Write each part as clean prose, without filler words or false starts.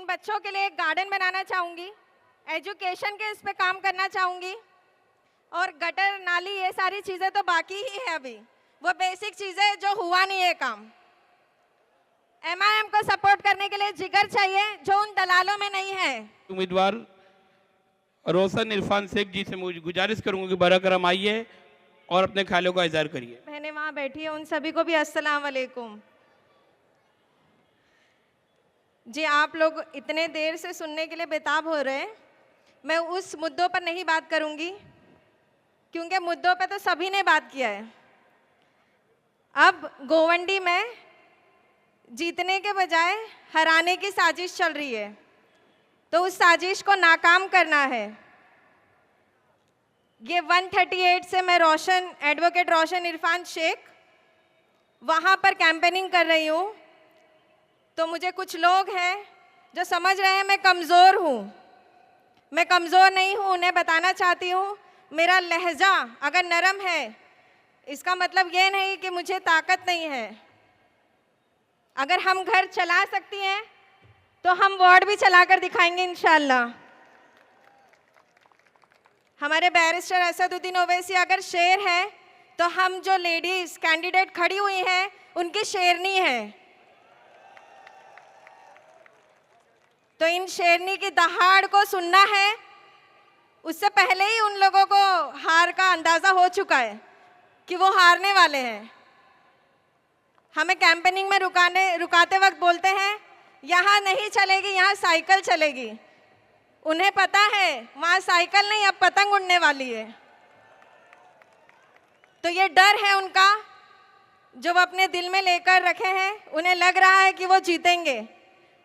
बच्चों के लिए एक गार्डन बनाना चाहूँगी, एजुकेशन के इस पे काम करना चाहूँगी, और गटर नाली ये सारी चीज़ें तो बाकी ही है अभी, वो बेसिक चीज़ें जो हुआ नहीं है काम। MIM को सपोर्ट करने के लिए जिगर चाहिए जो उन दलालों में नहीं है। उम्मीदवार रोशन इरफान शेख जी से मुझे गुजारिश करूंगा कि बराकरम आइए और अपने ख्यालों का इजहार करिए। बहनें वहाँ बैठी है, उन सभी को भी अस्सलाम वालेकुम। जी, आप लोग इतने देर से सुनने के लिए बेताब हो रहे हैं। मैं उस मुद्दों पर नहीं बात करूंगी क्योंकि मुद्दों पर तो सभी ने बात किया है। अब गोवंडी में जीतने के बजाय हराने की साजिश चल रही है, तो उस साजिश को नाकाम करना है। ये 138 से मैं एडवोकेट रोशन इरफान शेख वहाँ पर कैंपेनिंग कर रही हूँ, तो मुझे कुछ लोग हैं जो समझ रहे हैं मैं कमज़ोर हूँ। मैं कमज़ोर नहीं हूँ, उन्हें बताना चाहती हूँ मेरा लहजा अगर नरम है इसका मतलब ये नहीं कि मुझे ताकत नहीं है। अगर हम घर चला सकती हैं तो हम वार्ड भी चलाकर दिखाएंगे इंशाल्लाह। हमारे बैरिस्टर असदुद्दीन ओवैसी अगर शेर है तो हम जो लेडीज कैंडिडेट खड़ी हुई हैं उनकी शेरनी है। तो इन शेरनी की दहाड़ को सुनना है। उससे पहले ही उन लोगों को हार का अंदाजा हो चुका है कि वो हारने वाले हैं। हमें कैंपेनिंग में रुकाते वक्त बोलते हैं यहाँ नहीं चलेगी, यहाँ साइकिल चलेगी। उन्हें पता है वहाँ साइकिल नहीं, अब पतंग उड़ने वाली है। तो ये डर है उनका जो वो अपने दिल में लेकर रखे हैं। उन्हें लग रहा है कि वो जीतेंगे।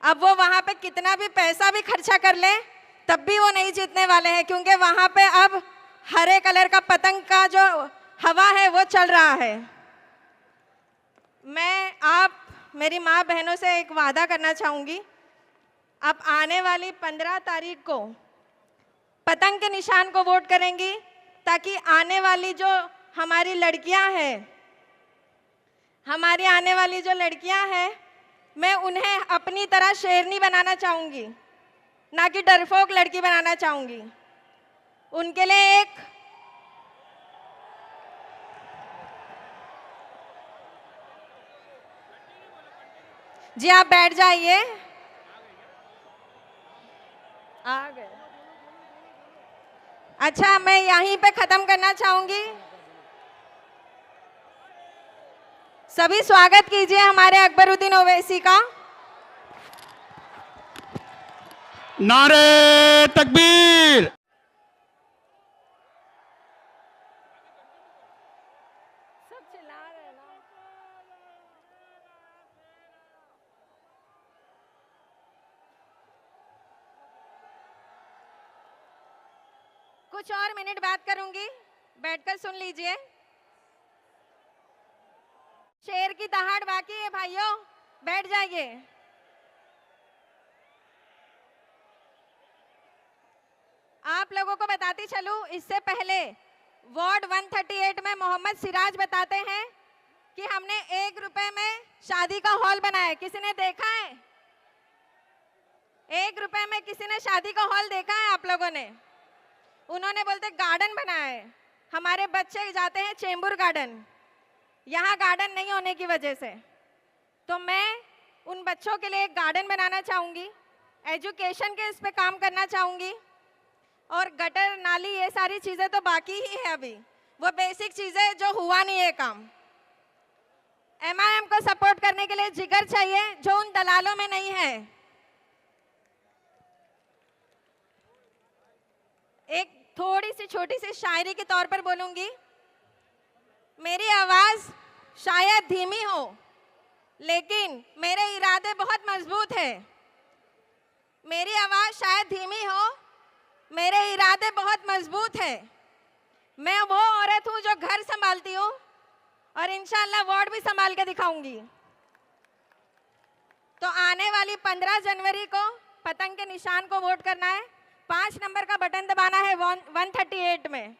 अब वो वहाँ पे कितना भी पैसा भी खर्चा कर लें तब भी वो नहीं जीतने वाले हैं, क्योंकि वहाँ पे अब हरे कलर का पतंग का जो हवा है वो चल रहा है। मैं आप मेरी माँ बहनों से एक वादा करना चाहूँगी, आप आने वाली 15 तारीख को पतंग के निशान को वोट करेंगी, ताकि आने वाली जो हमारी लड़कियाँ हैं, हमारी आने वाली जो लड़कियाँ हैं, मैं उन्हें अपनी तरह शेरनी बनाना चाहूँगी, ना कि डरपोक लड़की बनाना चाहूँगी। उनके लिए एक जी आप बैठ जाइए। आ गए। अच्छा, मैं यहीं पे खत्म करना चाहूंगी। सभी स्वागत कीजिए हमारे अकबरुद्दीन ओवैसी का। नारे तकबीर। सब चिल्ला रहे हैं ना। कुछ और मिनट बात करूंगी, बैठकर सुन लीजिए। शेर की दहाड़ बाकी है भाइयों, बैठ जाइए। आप लोगों को बताती चलूं, इससे पहले वार्ड 138 में मोहम्मद सिराज बताते हैं कि हमने 1 रुपए में शादी का हॉल बनाया। किसी ने देखा है? 1 रुपए में किसी ने शादी का हॉल देखा है आप लोगों ने? उन्होंने बोलते गार्डन बनाया है। हमारे बच्चे जाते हैं चेंबूर गार्डन, यहाँ गार्डन नहीं होने की वजह से। तो मैं उन बच्चों के लिए एक गार्डन बनाना चाहूँगी, एजुकेशन के इस पे काम करना चाहूँगी, और गटर नाली ये सारी चीज़ें तो बाकी ही है अभी, वो बेसिक चीज़ें जो हुआ नहीं है काम। MIM को सपोर्ट करने के लिए जिगर चाहिए जो उन दलालों में नहीं है। एक थोड़ी सी छोटी सी शायरी के तौर पर बोलूंगी। मेरी आवाज शायद धीमी हो, लेकिन मेरे इरादे बहुत मजबूत है। मेरी आवाज शायद धीमी हो, मेरे इरादे बहुत मजबूत है। मैं वो औरत हूँ जो घर संभालती हूँ और इंशाल्लाह वार्ड भी संभाल के दिखाऊंगी। तो आने वाली 15 जनवरी को पतंग के निशान को वोट करना है। 5 नंबर का बटन दबाना है 138 में।